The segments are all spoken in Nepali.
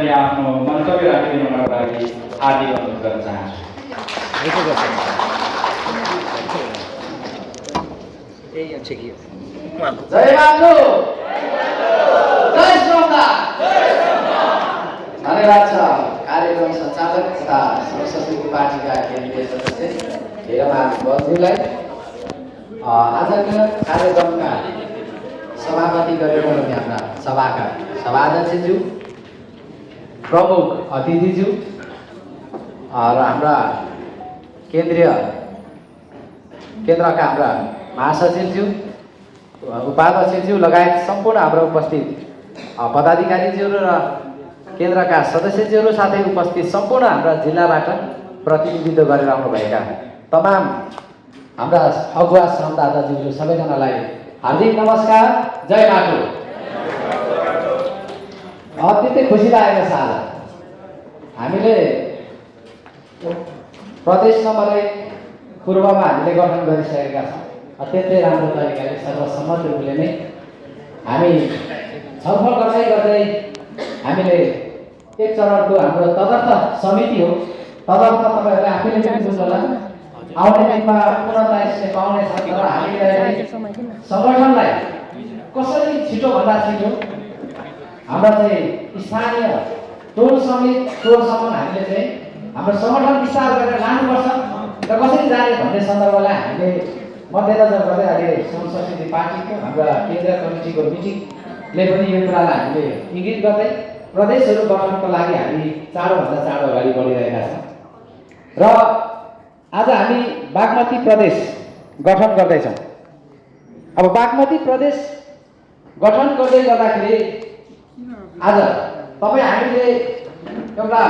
पनि आफ्नो मन्तव्य राखिदिनुको लागि हार्दिक अनुरोध गर्न चाहन्छु। जय मातु, जय श्रमदान। धन्यवाद छ कार्यक्रम सञ्चालक तथा संसदीय पार्टीका केन्द्रीय सदस्य हेरबहादुर बलज्यूलाई। आजका कार्यक्रमका सभापति गरेर हाम्रा सभाका सभाध्यक्षज्यू, प्रमुख अतिथिज्यू र हाम्रा केन्द्रका हाम्रा महासचिवज्यू, उपाध्यक्षज्यू लगायत सम्पूर्ण हाम्रो उपस्थित पदाधिकारीज्यूहरू र केन्द्रका सदस्यज्यूहरू साथै उपस्थित सम्पूर्ण हाम्रा जिल्लाबाट प्रतिनिधित्व गरेर आउनुभएका तमाम हाम्रा अगुवा श्रमदाताज्यूहरू सबैजनालाई हार्दिक नमस्कार, जय माटो। अत्यन्तै खुसी लागेको छ आज हामीले प्रदेश नम्बर 1 पूर्वमा हामीले गठन गरिसकेका छौँ। अत्यन्तै राम्रो तरिकाले सर्वसम्मत रूपले नै हामी छलफल गर्दै गर्दै हामीले एक चरणको हाम्रो तदर्थ समिति हो। तदर्थ तपाईँहरूले आफैले पनि बुझ्नुहोला, आउने दिनमा पूर्णता यसले पाउने छ। तर हामीलाई सङ्गठनलाई कसरी छिटोभन्दा छिटो हाम्रा चाहिँ स्थानीय टोल समिति टोलसम्म हामीले चाहिँ हाम्रो सङ्गठन विस्तार गरेर लानुपर्छ र कसरी जाने भन्ने सन्दर्भलाई हामीले मध्यनजर गर्दै अहिले संसदीय पार्टीको हाम्रा केन्द्रीय कमिटीको मिटिङले पनि यो कुरालाई हामीले इङ्गित गर्दै प्रदेशहरू गठनको लागि हामी चाँडोभन्दा चाँडो अगाडि बढिरहेका छौँ। र आज हामी बागमती प्रदेश गठन गर्दैछौँ। अब बागमती प्रदेश गठन गर्दै गर्दाखेरि आज तपाईँ हामीले एउटा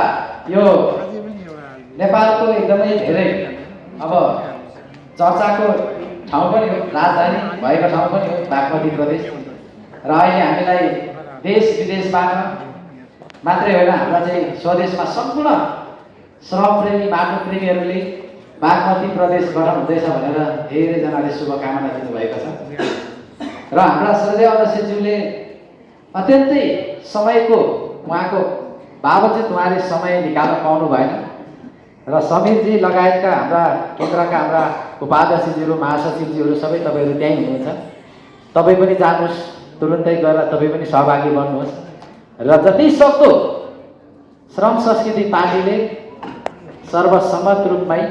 यो नेपालको एकदमै धेरै अब चर्चाको ठाउँ पनि हो, राजधानी भएको ठाउँ पनि हो बागमती प्रदेश। र अहिले हामीलाई देश विदेशबाट मात्रै होइन, हाम्रा चाहिँ स्वदेशमा सम्पूर्ण श्रमप्रेमी माटो प्रेमीहरूले बागमती प्रदेश गठन हुँदैछ भनेर धेरैजनाले शुभकामना दिनुभएको छ। र हाम्रा श्रद्धेय अध्यक्षज्यूले अत्यन्तै समयको उहाँको बावजुद उहाँले समय निकाल्न पाउनु भएन र समीरजी लगायतका हाम्रा केन्द्रका हाम्रा उपाध्यक्षज्यूहरू, महासचिवज्यूहरू सबै तपाईँहरू त्यहीँ हुनुहुन्छ। तपाईँ पनि जानुहोस्, तुरुन्तै गएर तपाईँ पनि सहभागी बन्नुहोस् र जति सक्दो श्रम संस्कृति पार्टीले सर्वसम्मत रूपमै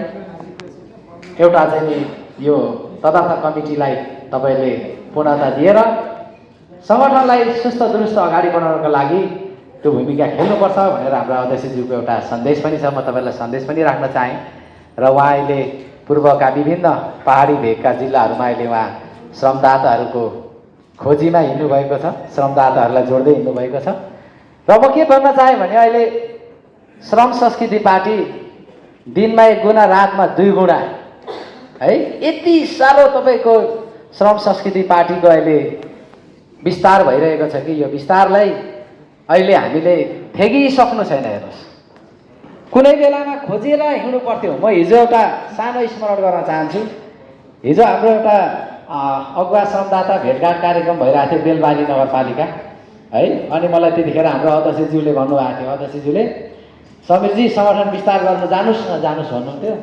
एउटा चाहिँ यो तदर्थ कमिटीलाई तपाईँले पूर्णता दिएर सङ्गठनलाई सुस्त दुरुस्त अगाडि बढाउनको लागि त्यो भूमिका खेल्नुपर्छ भनेर हाम्रो अध्यक्षज्यूको एउटा सन्देश पनि छ। म तपाईँलाई सन्देश पनि राख्न चाहेँ। र उहाँ अहिले पूर्वका विभिन्न पहाडी भेगका जिल्लाहरूमा अहिले उहाँ श्रमदाताहरूको खोजीमा हिँड्नुभएको छ, श्रमदाताहरूलाई जोड्दै हिँड्नुभएको छ। र म के भन्न चाहेँ भने अहिले श्रम संस्कृति पार्टी दिनमा 1 गुणा, रातमा 2 गुणा है, यति साह्रो तपाईँको श्रम संस्कृति पार्टीको अहिले विस्तार भइरहेको छ कि यो विस्तारलाई अहिले हामीले थेगिसक्नु छैन। हेर्नुहोस्, कुनै बेलामा खोजेर हिँड्नु पर्थ्यो। म हिजो एउटा सानो स्मरण गर्न चाहन्छु। हिजो हाम्रो एउटा अगुवा श्रमदाता भेटघाट कार्यक्रम भइरहेको थियो बेलबारी नगरपालिका है। अनि मलाई त्यतिखेर हाम्रो अध्यक्षज्यूले भन्नुभएको थियो, अध्यक्षज्यूले समीरजी सङ्गठन विस्तार गर्न जानुहोस् न जानुहोस् भन्नुहुन्थ्यो।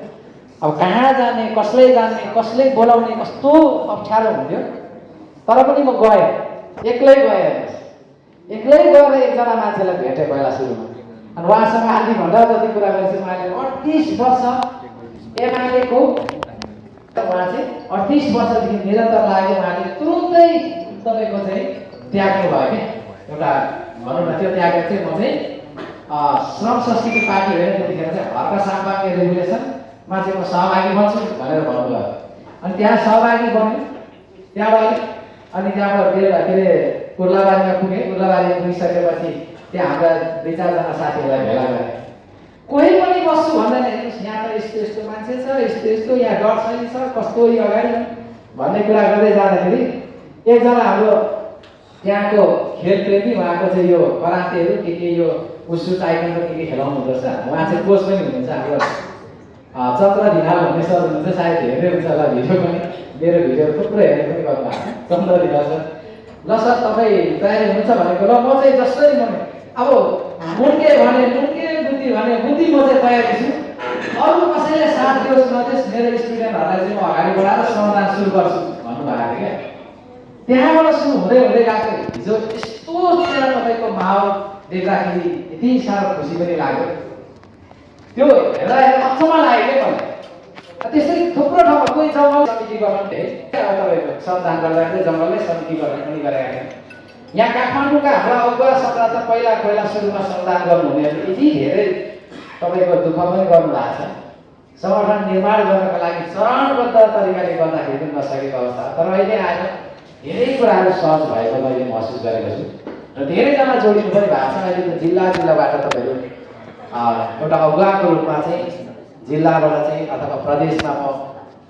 अब कहाँ जाने, कसलाई जाने, कसलाई बोलाउने, कस्तो अप्ठ्यारो हुन्थ्यो। तर पनि म गएँ, एक्लै गएँ। हेर्नुहोस्, एक्लै गएर एकजना मान्छेलाई भेटेँ पहिला सुरुमा। अनि उहाँसँग आधी घन्टा जति कुरा गरेपछि उहाँले 38 वर्ष एमालेको उहाँ चाहिँ 38 वर्षदेखि निरन्तर लाग्यो। उहाँले तुरुन्तै तपाईँको चाहिँ त्याग्नु भयो कि एउटा भनौँ न, त्यो त्यागेर चाहिँ म चाहिँ श्रम संस्कृति पार्टी होइन, त्यतिखेर चाहिँ हर्क साम्पाङ्गे रेगुलेसनमा चाहिँ म सहभागी बन्छु भनेर भन्नुभयो। अनि त्यहाँ सहभागी बन्यो त्यहाँबाट। अनि त्यहाँबाट के अरे कुर्लाबारीमा पुगेँ। कुर्लाबारीमा पुगिसकेपछि त्यहाँ हाम्रा 2-4जना साथीहरूलाई भेला गरेँ। कोही पनि बस्छु भन्दैन, हेर्नुहोस् यहाँ त यस्तो यस्तो मान्छे छ, यस्तो यस्तो यहाँ डर छैन छ, कस्तो यो अगाडि भन्ने कुरा गर्दै जाँदाखेरि एकजना हाम्रो त्यहाँको खेलप्रेमी, उहाँको चाहिँ यो करातेहरू के यो उसु टाइकन्डो के खेलाउनु हुँदो रहेछ। उहाँ चाहिँ कोच पनि हुनुहुन्छ। हाम्रो चन्द्र धिनाल भन्ने सर हुनुहुन्छ, सायद हेर्दै हुन्छ होला भिडियो पनि, मेरो भिडियो थुप्रो हेर्ने पनि गर्नुभएको छ। चन्द्र धिनाल सर, ल सर तपाईँ तयारी हुनुहुन्छ भनेको। र म चाहिँ जसरी म अब मुर्के भने मुर्के, बुद्धि भने बुद्धि म चाहिँ तयारी छु। अरू कसैले साथ दियोस् नदियोस् मेरो स्टुडेन्टहरूलाई चाहिँ म अगाडि बढाएर समाधान सुरु गर्छु भन्नुभएको थियो क्या। त्यहाँबाट सुरु हुँदै हुँदै गएको हिजो यस्तो त्यहाँ तपाईँको माहौल देख्दाखेरि यति साह्रो खुसी पनि लाग्यो। त्यो हेर्दा अचम्म लाग्यो क्या मलाई। त्यस्तै थुप्रो ठाउँमा कोही जङ्गल समिति गठन थिए तपाईँको संविधान गर्दाखेरि जङ्गलमै समिति गठन पनि गरेका थिए। यहाँ काठमाडौँका हाम्रा अगुवा संरचना पहिला सुरुमा संविधान गर्नुहुनेहरू यति धेरै तपाईँको दुःख पनि गर्नुभएको छ। सङ्गठन निर्माण गर्नको लागि चरणबद्ध तरिकाले गर्दाखेरि पनि नसकेको अवस्था। तर अहिले आएर धेरै कुराहरू सहज भएको मैले महसुस गरेको छु र धेरैजना जोडिनु पनि भएको छ। अहिले त जिल्लाबाट तपाईँहरू एउटा अगुवाको रूपमा चाहिँ जिल्लाबाट चाहिँ अथवा प्रदेशमा म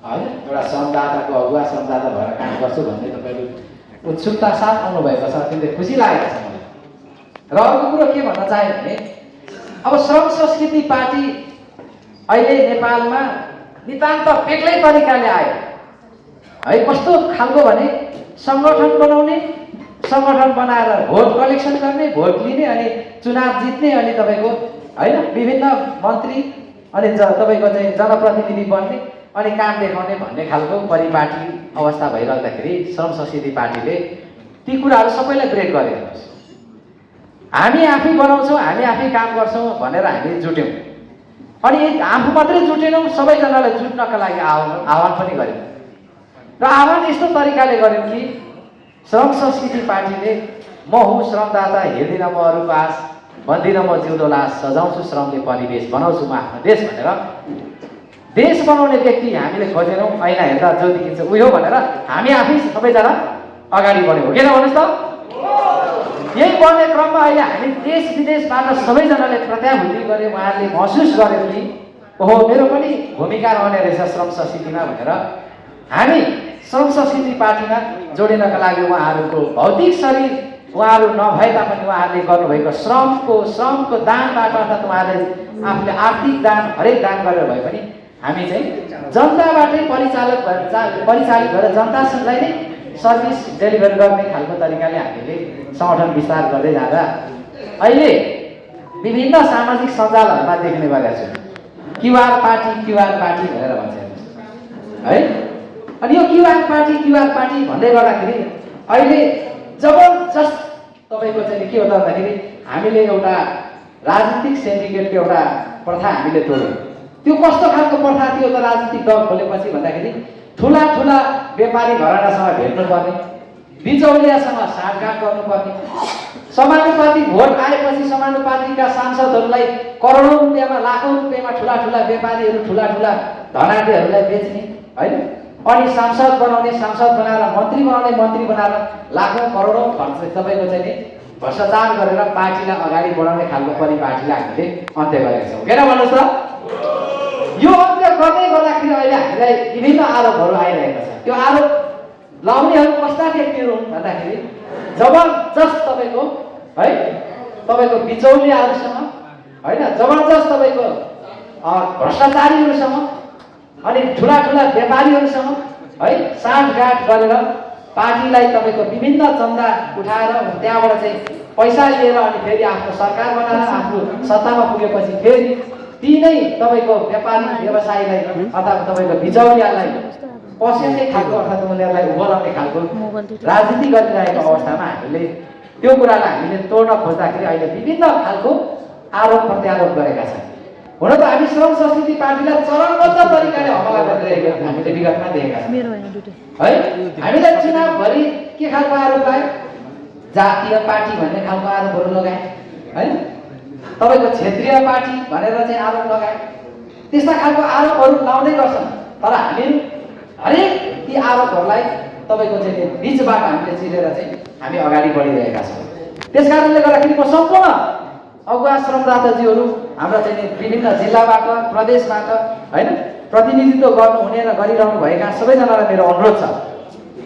होइन एउटा संवाददाताको अगुवा संवाददाता भएर काम गर्छु भन्ने तपाईँहरू उत्सुकता साथ आउनुभएको छ। अत्यन्तै खुसी लागेको छ मलाई। र अर्को कुरो के भन्न चाहे भने अब श्रम संस्कृति पार्टी अहिले नेपालमा नितान्त बेग्लै तरिकाले आयो है। कस्तो खालको भने सङ्गठन बनाउने, सङ्गठन बनाएर भोट कलेक्सन गर्ने, भोट लिने अनि चुनाव जित्ने अनि तपाईँको होइन विभिन्न मन्त्री अनि तपाईँको चाहिँ जनप्रतिनिधि बन्ने अनि काम देखाउने भन्ने खालको परिपाटी अवस्था भइरहँदाखेरि श्रम संस्कृति पार्टीले ती कुराहरू सबैलाई ब्रेक गरेको छ। हामी आफै बनाउँछौँ, हामी आफै काम गर्छौँ भनेर हामी जुट्यौँ अनि आफू मात्रै जुटेनौँ, सबैजनालाई जुट्नका लागि आह्वान पनि गर्यौँ। र आह्वान यस्तो तरिकाले गर्यौँ कि श्रम संस्कृति पार्टीले म हुँ श्रमदाता, हेर्दिनँ म अरू पास, भन्दिनँ म जिउँदो लास, सजाउँछु श्रमले परिवेश, बनाउँछु म आफ्नो देश भनेर देश बनाउने व्यक्ति हामीले खोजेनौँ। ऐना हेर्दा जो देखिन्छ उही हो भनेर हामी आफै सबैजना अगाडि बढ्यौँ। किन भन्नुहोस् त? यही बढ्ने क्रममा अहिले हामी देश विदेशबाट सबैजनाले प्रत्याभूति गरे। उहाँहरूले महसुस गरे कि ओहो मेरो पनि भूमिका रहने रहेछ श्रम संस्कृतिमा भनेर हामी श्रम संस्कृति पार्टीमा जोडिनका लागि उहाँहरूको भौतिक शरीर उहाँहरू नभए तापनि उहाँहरूले गर्नुभएको श्रमको दानबाट अर्थात् उहाँहरूले आफूले आर्थिक दान हरेक दान गरेर भए पनि हामी चाहिँ जनताबाटै परिचालित भएर जनतासँगलाई नै सर्भिस डेलिभर गर्ने खालको तरिकाले हामीले सङ्गठन विस्तार गर्दै जाँदा अहिले विभिन्न सामाजिक सञ्जालहरूमा देख्ने गरेका छौँ क्युआर पार्टी भनेर भन्छ है। अनि यो क्युआर पार्टी भन्दै गर्दाखेरि अहिले जबरजस्त तपाईँको चाहिँ के हो त भन्दाखेरि हामीले एउटा राजनीतिक सिन्डिकेटको एउटा प्रथा हामीले तोड्यौँ। त्यो कस्तो खालको प्रथा थियो त? राजनीतिक दल खोलेपछि भन्दाखेरि ठुला व्यापारी घरानासँग भेट्नुपर्ने, बिचौलियासँग साँठगाँठ गर्नुपर्ने, समानुपातिक भोट आएपछि समानुपातिकका सांसदहरूलाई करोडौँ रुपियाँमा लाखौँ रुपियाँमा ठुला व्यापारीहरू ठुला धनाढ्यहरूलाई बेच्ने होइन। अनि सांसद बनाएर मन्त्री बनाएर लाखौँ करोडौँ खर्च तपाईँको चाहिँ नि भ्रष्टाचार गरेर पार्टीलाई अगाडि बढाउने खालको परिपाटीलाई हामीले अन्त्य गरेका छौँ। किन भन्नुहोस् त? यो अन्त्य गर्दै गर्दाखेरि अहिले हामीलाई विभिन्न आरोपहरू आइरहेका छ। त्यो आरोप लाउनेहरू कस्ता व्यक्तिहरू हुन् भन्दाखेरि जबरजस्त तपाईँको बिचौलियाहरूसँग होइन, जबरजस्त तपाईँको भ्रष्टाचारीहरूसँग अनि ठुला व्यापारीहरूसँग है साँठगाँठ गरेर पार्टीलाई तपाईँको विभिन्न चन्दा उठाएर त्यहाँबाट चाहिँ पैसा लिएर अनि फेरि आफ्नो सरकार बनाएर आफ्नो सत्तामा पुगेपछि फेरि ती नै तपाईँको व्यापारी व्यवसायीलाई अथवा तपाईँको बिचौलियालाई पस्याउने खालको अर्थात् उनीहरूलाई उभराउने खालको राजनीति गरिरहेको अवस्थामा हामीले त्यो कुरालाई हामीले तोड्न खोज्दाखेरि अहिले विभिन्न खालको आरोप प्रत्यारोप गरेका छन्। हुन त हामी श्रम संस्कृति पार्टीलाई चरणबद्ध तरिकाले हमला गरिरहेको हामीले विगतमा देखेका छौँ है। हामीलाई चुनावभरि के खालको आरोप लगायो? जातीय पार्टी भन्ने खालको आरोपहरू लगाए होइन, तपाईँको क्षेत्रीय पार्टी भनेर चाहिँ आरोप लगाए। त्यस्ता खालको आरोपहरू लाउँदै गर्छन्। तर हामी हरेक ती आरोपहरूलाई तपाईँको चाहिँ बिचबाट हामीले चिरेर चाहिँ हामी अगाडि बढिरहेका छौँ। त्यस कारणले गर्दाखेरि म सम्पूर्ण अगुवा श्रमदाताजीहरू हाम्रा चाहिँ विभिन्न जिल्लाबाट प्रदेशबाट होइन प्रतिनिधित्व गर्नुहुने र गरिरहनु भएका सबैजनालाई मेरो अनुरोध छ,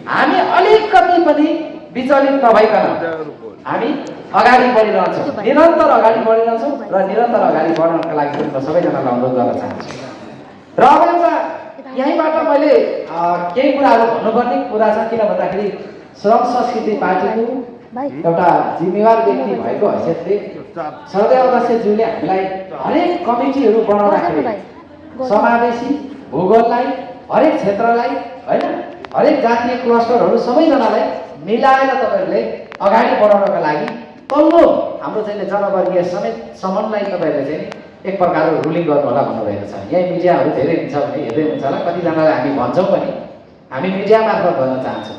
हामी अलिकति पनि विचलित नभइकन हामी अगाडि बढिरहन्छौँ, निरन्तर अगाडि बढिरहन्छौँ र निरन्तर अगाडि बढ्नका लागि म सबैजनालाई अनुरोध गर्न चाहन्छु। र अब एउटा यहीँबाट मैले केही कुराहरू भन्नुपर्ने कुरा छ। किन भन्दाखेरि श्रम संस्कृति पार्टीको एउटा जिम्मेवार व्यक्ति भएको हैसियतले सधैँ अध्यक्षज्यूले हामीलाई हरेक कमिटीहरू बनाउँदाखेरि समावेशी भूगोललाई हरेक क्षेत्रलाई होइन हरेक जातीय क्लस्टरहरू सबैजनालाई मिलाएर तपाईँहरूले अगाडि बढाउनका लागि तल्लो हाम्रो चाहिँ जनवर्गीय समेत समन्वय तपाईँहरूले चाहिँ एक प्रकारको रुलिङ गर्नु होला भन्नुभएको छ। यही मिडियाहरू धेरै हुन्छ भने हेर्दै हुन्छ होला, कतिजनालाई हामी भन्छौँ पनि, हामी मिडिया मार्फत भन्न चाहन्छौँ।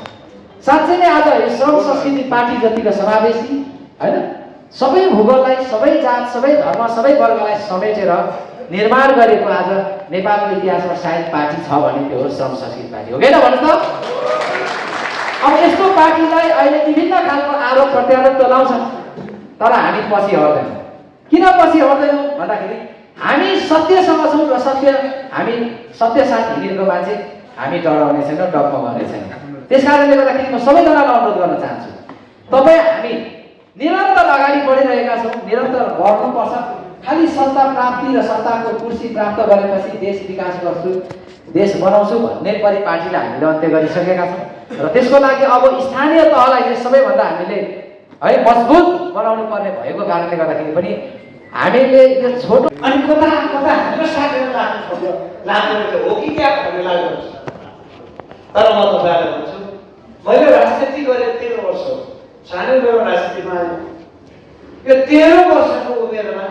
साँच्चै नै आज यो श्रम संस्कृति पार्टी जतिको समावेशी होइन सबै भूगोललाई सबै जात सबै धर्म सबै वर्गलाई समेटेर निर्माण गरेको आज नेपालको इतिहासमा सायद पार्टी छ भने त्यो हो श्रम संस्कृति पार्टी हो किन भन्नु त। अब यस्तो पार्टीलाई अहिले विभिन्न खालको आरोप प्रत्यारोप त लाउँछ, तर हामी पछि हट्दैनौँ। किन पछि हट्दैनौँ भन्दाखेरि हामी सत्यसँग छौँ र हामी सत्य साथ हिँडेको मान्छे हामी डराउने छैनौँ, डगमगाउने छैनौँ। त्यस कारणले गर्दाखेरि म सबैजनालाई अनुरोध गर्न चाहन्छु, तपाईँ हामी निरन्तर अगाडि बढिरहेका छौँ, निरन्तर बढ्नुपर्छ। खालि सत्ता प्राप्ति र सत्ताको कुर्सी प्राप्त गरेपछि देश विकास गर्छु देश बनाउँछु भन्ने परिपाटीलाई हामीले अन्त्य गरिसकेका छौँ र त्यसको लागि अब स्थानीय तहलाई चाहिँ सबैभन्दा हामीले है मजबुत बनाउनु पर्ने भएको कारणले गर्दाखेरि पनि हामीले यो छोटो अनि कता कता हाम्रो साथीहरू लाग्नु हो कि क्या भन्ने लाग्नु। तर म तपाईँलाई भन्छु, मैले राजनीति गरेँ 13 वर्ष, सानो बेला राजनीतिमा आएँ। यो 13 वर्षको उमेरमा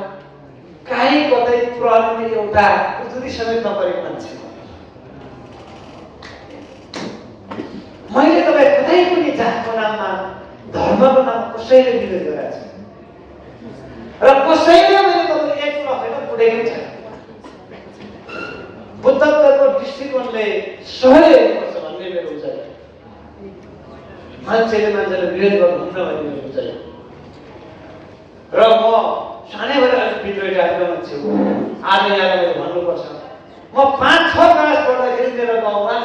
काहीँ कतै प्रहरीले एउटा उजुरी समेत नपरेको मान्छे मैले तपाईँ कतै पनि जातको नाममा धर्मको नाममा कसैले विरोध गरेको छैन र कसैले मैले तपाईँ एक लखेर पुगेको छैन। बुद्धत्वको दृष्टिकोणले सहयोग हेर्नुपर्छ भन्ने मेरो उचाइ, मान्छेले मान्छेले विरोध गर्नुहुन्न भन्ने मेरो उचाइ। र म सानैबाट अलिक विद्रोही टाइपको मान्छे हो। आज यहाँलाई मैले भन्नुपर्छ, म 5-6 क्लास पढ्दाखेरि मेरो गाउँमा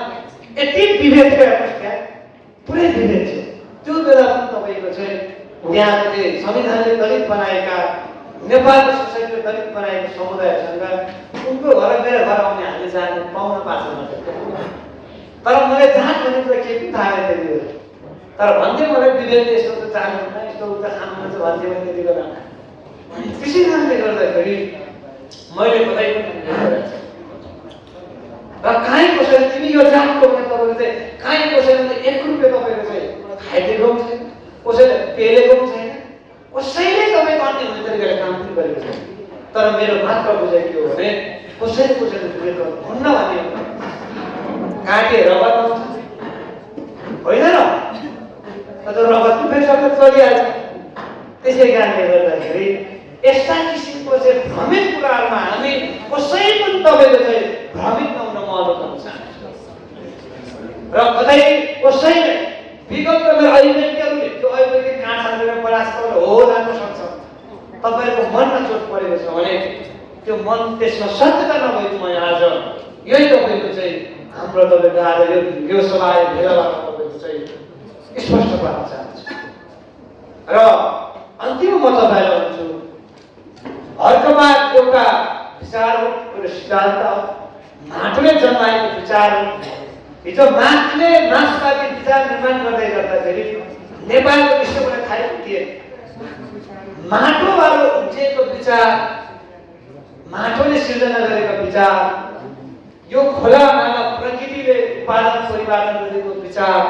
यति विभेद थियो, हेर्नुहोस् क्या पुरै विभेद थियो। त्यो बेला पनि तपाईँको चाहिँ त्यहाँको चाहिँ संविधानले दलित बनाएका नेपालको सोसाइटीले दलित बनाएको समुदायसँग उनको घर मेरो घर आउने हामीले जाने पाउन पाएको मात्रै। तर मलाई जात भने त के पनि थाहा थियो त्यो, तर भन्थे मलाई विभेदले यस्तो त चाहनुहुन्न यस्तो त खानुहुन्छ भन्थे मैले त्यति बेला। त्यसै कारणले गर्दाखेरि मैले कतै पनि र काहीँ कसैले तिमी यो जातको भने तपाईँले चाहिँ काहीँ कसैले 1 रुपियाँ तपाईँको चाहिँ खाइदिएको पनि छैन, कसैले पेलेको पनि छैन, कसैले तपाईँको अन्य हुने तरिकाले काम पनि गरेको छैन। तर मेरो मात्र बुझाइ के हो भने कसैले विरोध गर्नुहुन्न भन्ने काटे रगत आउँछ होइन र, तर रगत पनि फेरि चलिहाल्छ। त्यसै कारणले गर्दाखेरि यस्ता किसिमको चाहिँ भ्रमित कुराहरूमा हामी कसै पनि तपाईँको चाहिँ भ्रमित नहुन म अनुरोध गर्न चाहन्छु। र कतै कसैले विगतको मेरो अभिव्यक्तिहरूले त्यो अभिव्यक्ति कहाँ छानेर परास्त हो लाग्न सक्छ। तपाईँको मनमा चोट परेको छ भने त्यो मन त्यसमा सत्यता नभएको म आज यही तपाईँको चाहिँ हाम्रो तपाईँको आज यो सभा भेलाबाट तपाईँको चाहिँ स्पष्ट पार्न चाहन्छु। र अन्तिम म तपाईँलाई भन्छु, हर्कबाद एउटा विचार हो, एउटा सिद्धान्त हो, माटोले जन्माएको विचार हो। हिजो मार्क्सले मार्क्सवादी विचार निर्माण गर्दै गर्दाखेरि नेपालको विश्वबाट थाहै थिए। माटोबाट उब्जिएको विचार, माटोले सिर्जना गरेको विचार, यो खोला नाला प्रकृतिले उत्पादन परिवर्तन गरेको विचार,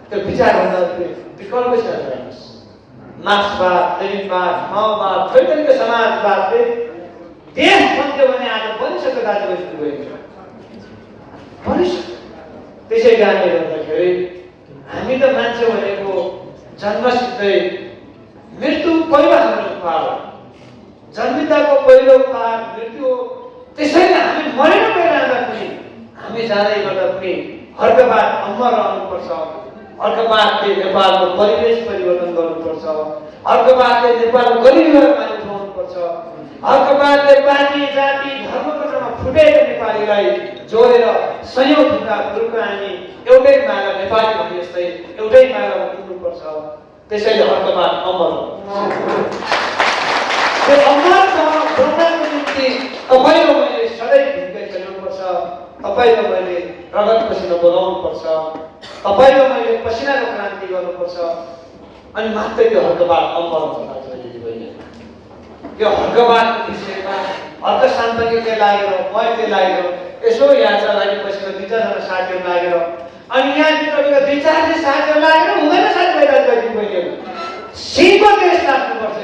त्यो विचारभन्दा विकल्पै छ। मार्क्सवाद, लेनिनवाद, माओवाद, थैतरिको समाजवादले देश बन्यो भने आज बनिसक्यो दाजुभाइ गएको बनिसक्यो। त्यसै कारणले गर्दाखेरि हामी त मान्छे भनेको जन्मसिद्धै मृत्यु पहिलो हाम्रो उपहार हो, जन्मिँदाको पहिलो उपहार मृत्यु हो। त्यसैले हामी मरेर गइरहँदा पनि हामी जाँदै गर्दा पनि हर्कबाद अमर रहनुपर्छ। हर्कबादले नेपालको परिवेश परिवर्तन गर्नुपर्छ। हर्कबादले नेपालको गरिबीलाई माथि उठाउनुपर्छ। हर्कबादले पार्टी जाति धर्मको नाममा फुटेको नेपालीलाई जोडेर सयौं ढुङ्गा गुरुकानी एउटै माला नेपाली भने जस्तै एउटै मालामा पुग्नुपर्छ। त्यसैले हर्कबाद अमर हो। त्यो अमरमा बन्नको निम्ति तपाईँको मैले सधैँ भूमिका खेल्नुपर्छ। तपाईँको मैले रगत पसिना बगाउनुपर्छ। तपाईँको मैले पसिनाको क्रान्ति गर्नुपर्छ। अनि मात्रै त्यो हर्कबाद अमर हुन्छ। यो हर्कबादको विषयमा हर्क शान्तज्ञले लागेर मैले लागेर यसो यहाँ चाहिँ अगाडि बसेको 2-4 जना साथीहरू लागेर अनि यहाँभित्र 2-4 साथीहरू लागेर हुँदैन साथीभाइ दाजुभाइ मैले सिंहको देश लाग्नुपर्छ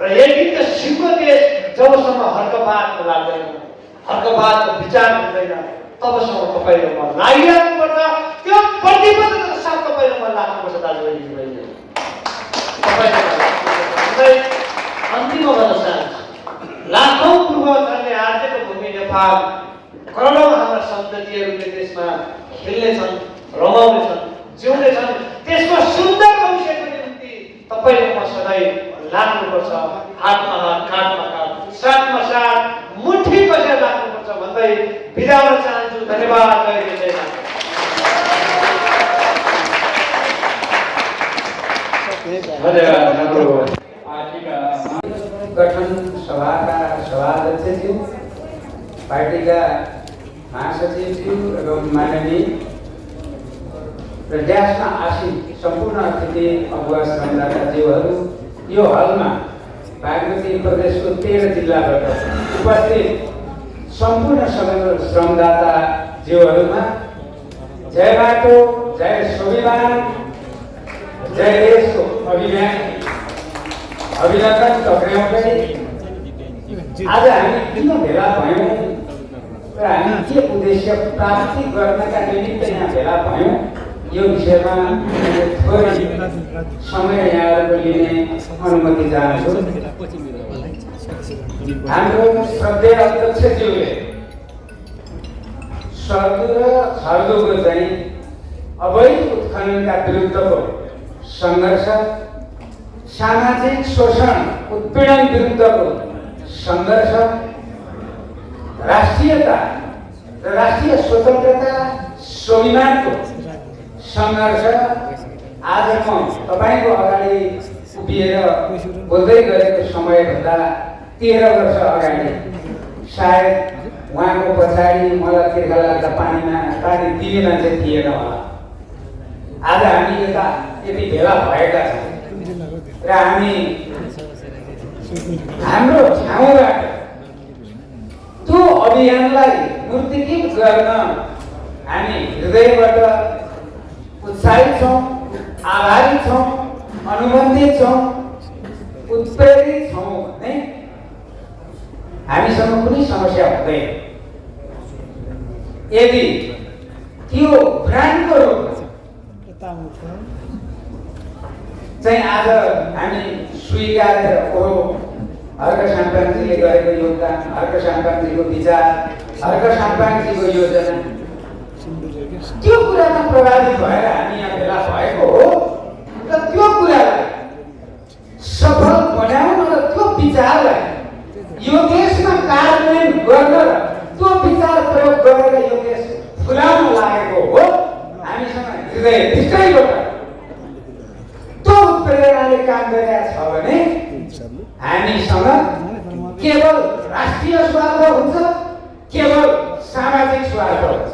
र यदि त सिंहको देश जबसम्म हर्कबादमा लाग्दैन हर्कबादको विचार हुँदैन तबसम्म तपाईँले म लागिराख्नुपर्छ त्यो प्रतिबद्धताको साथ तपाईँले म लाग्नुपर्छ दाजुभाइ दिदीबहिनी तपाईँ अन्तिममा भन्न चाहन्छु लाखौँ पूर्वजहरूले आर्जेको भूमि नेपाल करोडौँ हाम्रा सन्ततिहरूले त्यसमा खेल्नेछन् रमाउनेछन् जिउनेछन् त्यसको सुन्दर भविष्यको निम्ति तपाईँले म सधैँ लाग्नुपर्छ हातमा हात काँधमा काँध साथमा साथ मुठी बसेर लाग्नुपर्छ भन्दै बिदा हुन चाहन्छु धन्यवाद जय धन्यवाद हाम्रो पार्टीका गठन सभाका सभाध्यक्षज्यू पार्टीका महासचिवज्यू एवं माननीय र ड्यासमा आसीन सम्पूर्ण अतिथि अगुवा श्रमदाताज्यूहरू यो हलमा बागमती प्रदेशको 13 जिल्लाबाट उपस्थित सम्पूर्ण श्रमदाताज्यूहरूमा जय बाटो जय स्वाभिमान जय देशको अभिनन्दन टक्राउँदै आज हामी किन भेला भयौँ र हामी के उद्देश्य प्राप्ति गर्नका निमित्त यहाँ भेला भयौँ यो विषयमा थोरै समय यहाँहरूको लिने अनुमति चाहन्छु हाम्रो श्रद्धेय अध्यक्षज्यूले सर्दु र छर्दुको चाहिँ अवैध उत्खननका विरुद्धको सङ्घर्ष सामाजिक शोषण उत्पीडन विरुद्धको सङ्घर्ष राष्ट्रियता र राष्ट्रिय स्वतन्त्रता स्वाभिमानको सङ्घर्ष आज म तपाईँको अगाडि उभिएर बोल्दै गरेको समयभन्दा 13 वर्ष अगाडि सायद उहाँको पछाडि मलाई तिर्खा लाग्दा पानी दिने मान्छे थिएन होला आज हामी यति भेला भएका छौँ र हामी हाम्रो ठाउँबाट त्यो अभियानलाई मूर्तिकृत गर्न हामी हृदयबाट उत्साहित छौँ आभारी छौँ अनुबन्धित छौँ उत्प्रेरित छौँ भन्ने हामीसँग कुनै समस्या हुँदैन यदि त्यो ब्रान्डको रूपमा चाहिँ आज हामी स्वीकारेर हर्क साम्पाङजीले गरेको योगदान हर्क साम्पाङजीको विचार हर्क साम्पाङजीको योजना त्यो कुरामा प्रभावित भएर हामी यहाँ भेला भएको हो र त्यो कुरालाई सफल बनाउन र त्यो विचारलाई यो देशमा कार्यान्वयन गर्न र त्यो विचार प्रयोग गरेर यो देश फुलाउन लागेको हो हामीसँग हृदय भित्रैबाट त्यो उत्प्रेरणाले काम गरिरहेको छ भने हामीसँग केवल राष्ट्रिय स्वार्थ हुन्छ केवल सामाजिक स्वार्थ हुन्छ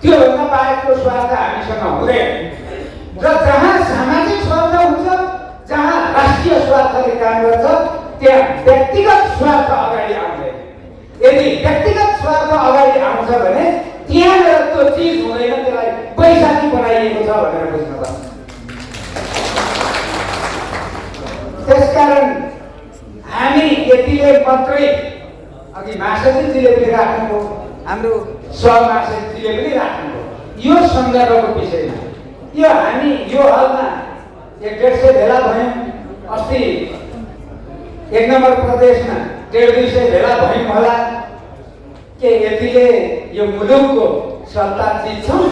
त्योभन्दा बाहेकको स्वार्थ हामीसँग हुँदैन र जहाँ सामाजिक स्वार्थ हुन्छ जहाँ राष्ट्रिय स्वार्थले काम गर्छ त्यहाँ व्यक्तिगत स्वार्थ अगाडि आउँदैन यदि व्यक्तिगत स्वार्थ अगाडि आउँछ भने त्यहाँनिर त्यो चिज हुँदैन त्यसलाई पैसाकी बनाइएको छ भनेर बुझ्नुपर्छ त्यसकारण हामी यतिले मात्रै अघि महासचिवजीले पनि राख्नुभयो हाम्रो सहमहासचिवजीले पनि राख्नुभयो यो सन्दर्भको विषयमा यो हामी यो हलमा 150 भेला भयौँ अस्ति 1 नम्बर प्रदेशमा 150-200 भेला भयौँ होला के यतिले यो मुलुकको सत्ता जित्छौँ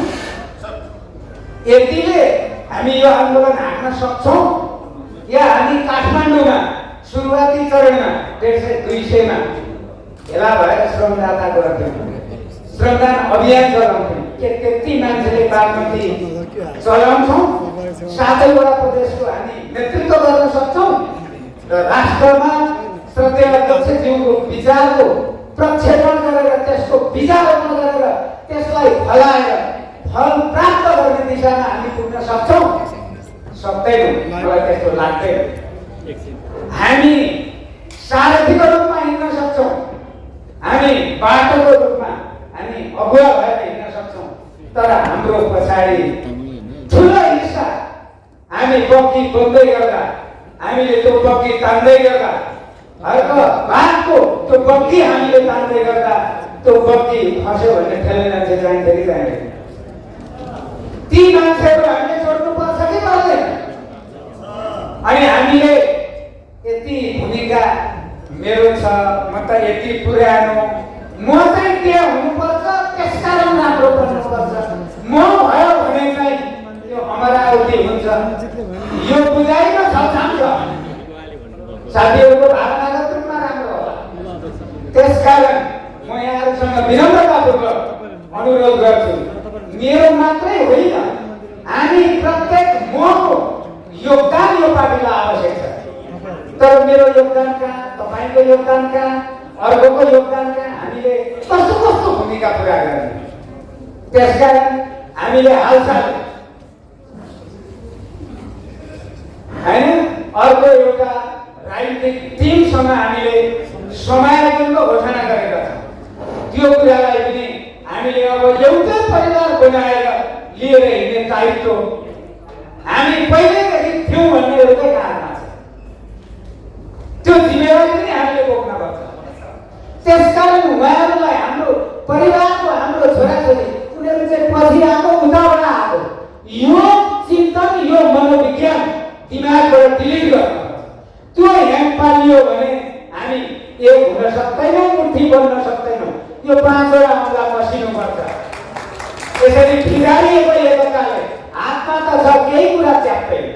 यतिले हामी यो आन्दोलन हाँक्न सक्छौँ या हामी काठमाडौँमा सुरुवाती चरणमा 150-200 भेला भएर श्रमदाता गर्थ्यौँ श्रमदान अभियान चलाउँथ्यौँ के त्यति मान्छेले बागमती चलाउँछौँ 7वटा प्रदेशको हामी नेतृत्व गर्न सक्छौँ र राष्ट्रमा श्रद्धेय अध्यक्षज्यूको विचारको प्रक्षेपण गरेर त्यसको विचारोपण गरेर त्यसलाई फलाएर फल प्राप्त गर्ने दिशामा हामी पुग्न सक्छौँ सक्दैनौँ मलाई त्यस्तो लाग्दैन हामी सारथीको रूपमा हिँड्न सक्छौँ, हामी बाटोको रूपमा हामी अगुवा भएर हिँड्न सक्छौँ, तर हाम्रो पछाडि ठुलो हिस्सा हामी बग्गी बन्दै गर्दा, हामीले त्यो बग्गी तान्दै गर्दा, अर्को बाटको त्यो बग्गी हामीले तान्दै गर्दा त्यो बग्गी फस्यो भने ठेल्ने मान्छे चाहिन्छ कि चाहिँदैन? ती मान्छेहरू हामीले छोड्नुपर्छ कि पर्दैन? अनि हामीले यति भूमिका मेरो छ, म त यति पुरानो, म चाहिँ के हुनुपर्छ, त्यसकारण राम्रो बन्नुपर्छ, म भयो भने चाहिँ यो अमरावती हुन्छ, यो बुझाइमा छल्छाम छ। साथीहरूको भावनागत रूपमा राम्रो होला। त्यसकारण म यहाँहरूसँग विनम्रतापूर्वक अनुरोध गर्छु, मेरो मात्रै होइन, हामी प्रत्येक मको योगदान यो पार्टीलाई आवश्यक छ। तर मेरो योगदान कहाँ, तपाईँको योगदान कहाँ, अर्कोको योगदान कहाँ, हामीले कस्तो कस्तो भूमिका पुरा गर्ने? त्यसकारण हामीले हालसाल हैन अर्को एउटा राजनीतिक टिमसँग हामीले समायोजनको घोषणा गरेका छौँ। त्यो कुरालाई पनि हामीले अब एउटै परिवार बनाएर लिएर हिँड्ने दायित्व हामी पहिल्यैदेखि थियौँ भन्ने एउटै कारणमा छ। त्यो जिम्मेवारी पनि हामीले बोक्नुपर्छ। त्यसकारण उहाँहरूलाई हाम्रो परिवारको, हाम्रो छोराछोरी, उनीहरू चाहिँ पछि आएको, उताबाट आएको, यो चिन्तन, यो मनोविज्ञान दिमागबाट डिलिट गर्नुपर्छ। त्यो ह्याङ पालियो भने हामी एक हुन सक्दैनौँ, मुठी बन्न सक्दैनौँ। यो पाँचवटा औँला मसिनुपर्छ। यसरी फिरारिएको एकताले हातमा त छ, केही कुरा च्याप्दैन।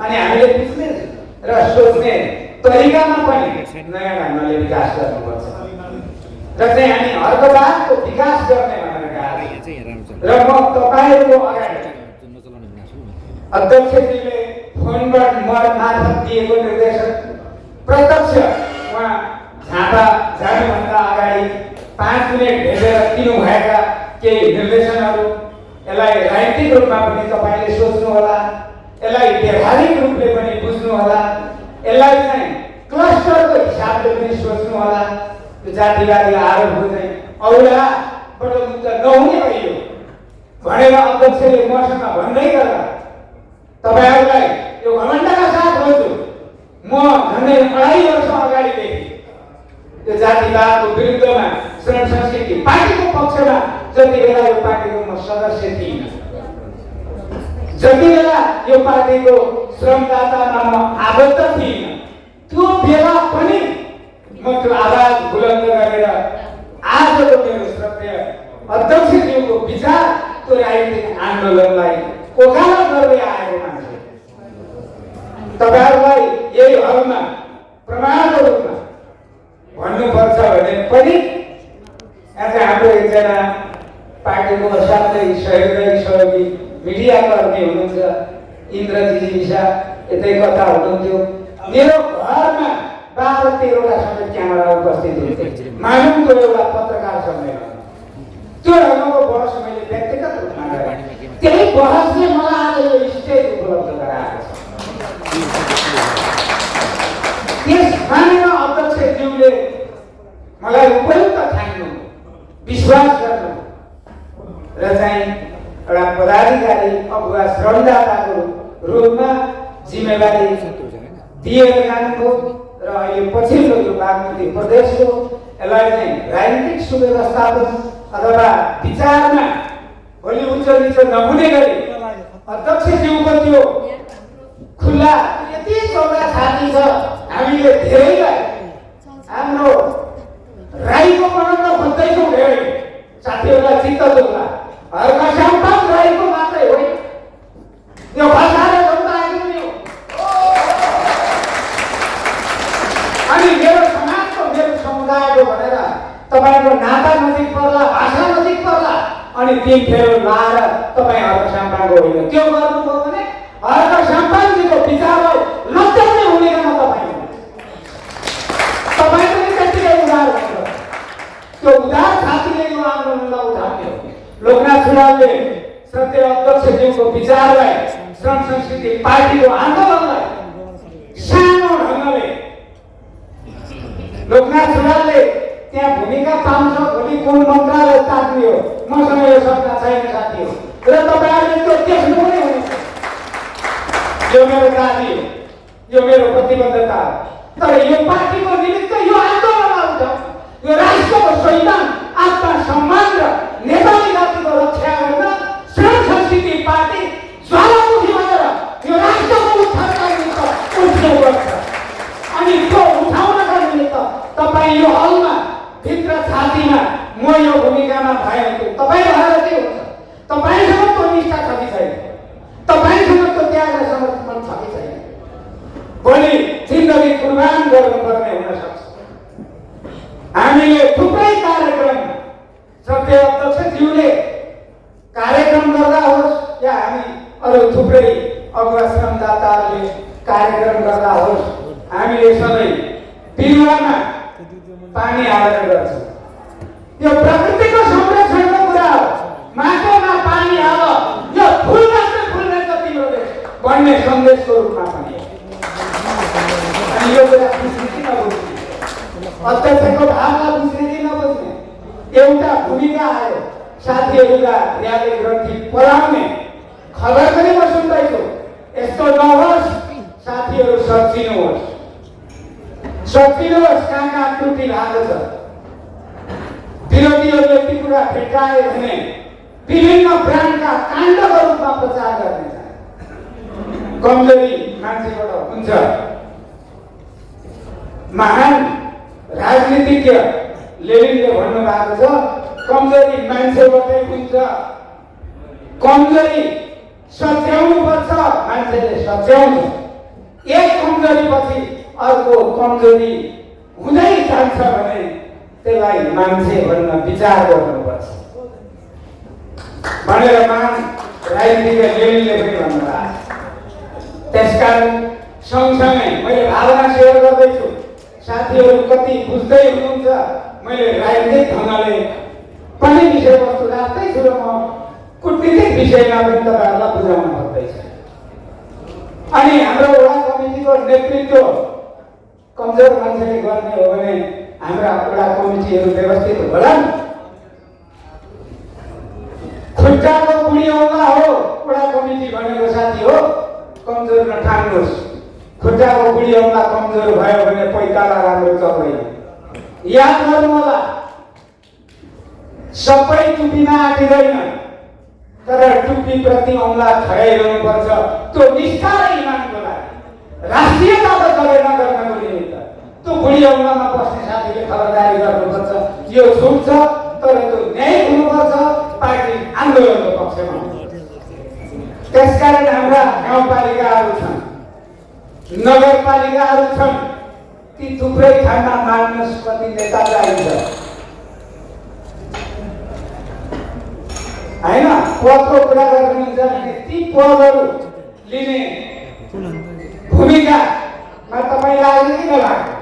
अनि हामीले बुझ्ने र सोच्ने तरिकामा पनि नयाँ ढङ्गले विकास गर्नुपर्छ र चाहिँ हामी अर्कोबादको विकास गर्ने भनेर गएको। र म तपाईँहरूको अगाडि अध्यक्षजीले फोनबाट मार्फत दिएको निर्देशन प्रत्यक्ष उहाँ झापा जानुभन्दा अगाडि 5 मिनट भेटेर दिनुभएका केही निर्देशनहरू, यसलाई राजनीतिक रूपमा पनि तपाईँले सोच्नुहोला, यसलाई व्यवहारिक रूपले पनि बुझ्नुहोला, यसलाई चाहिँ क्लस्टरको हिसाबले पनि सोच्नुहोला। त्यो जातिवादी आरोपहरू चाहिँ औलाबाट मुक्त नहुने भइयो भनेर अध्यक्षले मसँग भन्दै गर्दा तपाईँहरूलाई यो घमण्डका साथ भन्छु, म झन्डै 2.5 वर्ष अगाडिदेखि यो जातिवादको विरुद्धमा श्रम संस्कृति पार्टीको पक्षमा जति बेला यो पार्टीको म सदस्य थिइनँ, जति बेला यो पार्टीको श्रमदातामा म आबद्ध थिइनँ, त्यो बेला पनि म त्यो आवाज बुलन्द गरेर आजको मेरो श्रद्धेय अध्यक्षज्यूको विचार, त्यो राजनीतिक आन्दोलनलाई ओकाला गर्दै आएको मान्छे। तपाईँहरूलाई यही हलमा प्रमाणको रूपमा भन्नुपर्छ भने पनि यहाँ चाहिँ हाम्रो एकजना पार्टीको असाध्यै सहयोगी मिडियाकर्मी हुनुहुन्छ इन्द्रजी विशा, यतै कता हुनुहुन्थ्यो। मेरो घरमा 12-13वटा समेत क्यामेरा उपस्थित हुन्थे। मानौँ त्यो एउटा पत्रकार सम्मेलन, त्यो ढङ्गको बहस मैले व्यक्तिगत रूपमा गरेँ। त्यही बहसले मलाई आज यो स्टेज उपलब्ध गराएको छ। त्यस माननीय अध्यक्षज्यूले मलाई उपयुक्त ठान्नु, विश्वास गर्नु र चाहिँ एउटा पदाधिकारी अगुवा श्रमदाताको रूपमा जिम्मेवारी दिएर जानुभयो र अहिले पछिल्लो यो बागमती प्रदेशको यसलाई चाहिँ राजनीतिक सुव्यवस्थापन अथवा विचारमा भोलि उच्च निचो नहुने गरी अध्यक्षज्यूको त्यो खुल्ला यति चौडा छाती छ। हामीले धेरैलाई हाम्रो राईको बनाउन खोज्दैछौँ, धेरै साथीहरूलाई चित्त दुख्ला, हर्का साम्पाङ राईको मात्रै होइन, यो भाषाले जनता आएको हो। अनि मेरो समाजको, मेरो समुदायको भनेर तपाईँको नाता नजिक पर्ला, भाषा नजिक पर्ला, अनि ती फेरि लाएर तपाईँ हर्का साम्पाङको होइन, त्यो गर्नुभयो भने हर्का साम्पाङजीको विचारलाई लत्याउने हुने गर्न तपाईँ पनि त्यतिकै उदार हुन्छ। त्यो उदार छातीले यो आन्दोलनलाई उठाउने हो। लोकनाथ सुनावले श्रद्धेय अध्यक्षज्यूको विचारलाई, श्रम संस्कृति पार्टीको आन्दोलनलाई सानो ढङ्गले ढुङ्गा छुरालले त्यहाँ भूमिका पाउँछ भोलि कुन मन्त्रालय ताक्ने हो मसँग यो सत्ता छैन साथी हो र तपाईँहरूले त्यो देख्नु पनि हुनेछ यो मेरो दाबी हो यो मेरो प्रतिबद्धता हो तर यो पार्टीको निमित्त यो आन्दोलन आउँछ यो राष्ट्रको संविधान आत्मसम्मान र नेपाली जातिको रक्षा गर्न श्रम संस्कृति पार्टी ज्वालामुखी भएर यो राष्ट्रको उत्थानका निमित्त उठ्नुपर्छ अनि त्यो उठाउनका निमित्त तपाईँ यो हलमा भित्र छातीमा म यो भूमिकामा भए तपाईँ भएर के हुन्छ तपाईँसँग त्यो निष्ठा छ कि छैन तपाईँसँग त्यो त्याग र समर्पण छ कि छैन भोलि जिन्दगी कुर्बान गर्नुपर्ने हुन सक्छ हामीले थुप्रै कार्यक्रम सत्य अध्यक्षज्यूले कार्यक्रम गर्दा होस् या हामी अरू थुप्रै अगुवा श्रमदाताहरूले कार्यक्रम गर्दा होस् हामीले सधैँ बिरुवामा पानी हालेर गर्छौँ यो प्रकृतिको संरक्षणको कुरा हो माटोमा पानी हाल यो फुल मात्र फुल्ने त तिम्रो देश भन्ने सन्देशको रूपमा पनि अनि यो कुरा बुझ्ने कि नबुझ्ने अध्यक्षको भावना बुझ्ने कि नबुझ्ने एउटा भूमिका आयो साथीहरूका र्याली ग्रन्थि पढाउने खबर पनि म सुन्दैछु यस्तो नहोस् साथीहरू सच्चिनुहोस् सकिनुहोस् कहाँ कहाँ त्रुटि भएको छ विरोधीहरूले ती कुरा भेटाए भने विभिन्न ब्रान्डका काण्डको रूपमा प्रचार गर्नेछ कमजोरी मान्छेबाट हुन्छ महान राजनीतिज्ञ लेनिनले भन्नुभएको छ कमजोरी मान्छेबाटै हुन्छ कमजोरी सच्याउनुपर्छ मान्छेले सच्याउँछ एक कमजोरी पछि अर्को कमजोरी हुँदै जान्छ भने त्यसलाई मान्छे भन्न विचार गर्नुपर्छ भनेर महान राजनीतिज्ञ लेनिनले पनि भन्नुभएको त्यसकारण सँगसँगै मैले भावना सेयर गर्दैछु साथीहरू कति बुझ्दै हुनुहुन्छ मैले राजनीतिक ढङ्गले पनि विषयवस्तु राख्दैछु र म कुटनीतिक विषयमा पनि तपाईँहरूलाई बुझाउन खोज्दैछु अनि हाम्रो वडा कमिटीको नेतृत्व कमजोर मान्छेले गर्ने हो भने हाम्रा वडा कमिटीहरू व्यवस्थित होलान् खुट्टाको बुढी औँला हो वडा कमिटी भनेको साथी हो कमजोर नठान्नुहोस् खुट्टाको बुढी औँला कमजोर भयो भने पैताला राम्रो चल्दैन याद गर्नु होला सबै टुप्पीमा आँटिँदैन तर टुप्पीप्रति औँला खडाइरहनुपर्छ त्यो निष्ठा र इमानको लागि राष्ट्रियता त गरे नगर्नको निमित्त त्यो बुढी औँलामा बस्ने साथीले खबरदारी गर्नुपर्छ यो छुट छ तर त्यो न्यायिक हुनुपर्छ पार्टी आन्दोलनको पक्षमा त्यसकारण हाम्रा गाउँपालिकाहरू छन् नगरपालिकाहरू छन् ती थुप्रै ठाउँमा मान्नुहोस् कति नेता चाहिन्छ हैन पदको कुरा गर्नुहुन्छ भने ती पदहरू लिने भूमिकामा तपाईँ लाग्ने कि नलाग्ने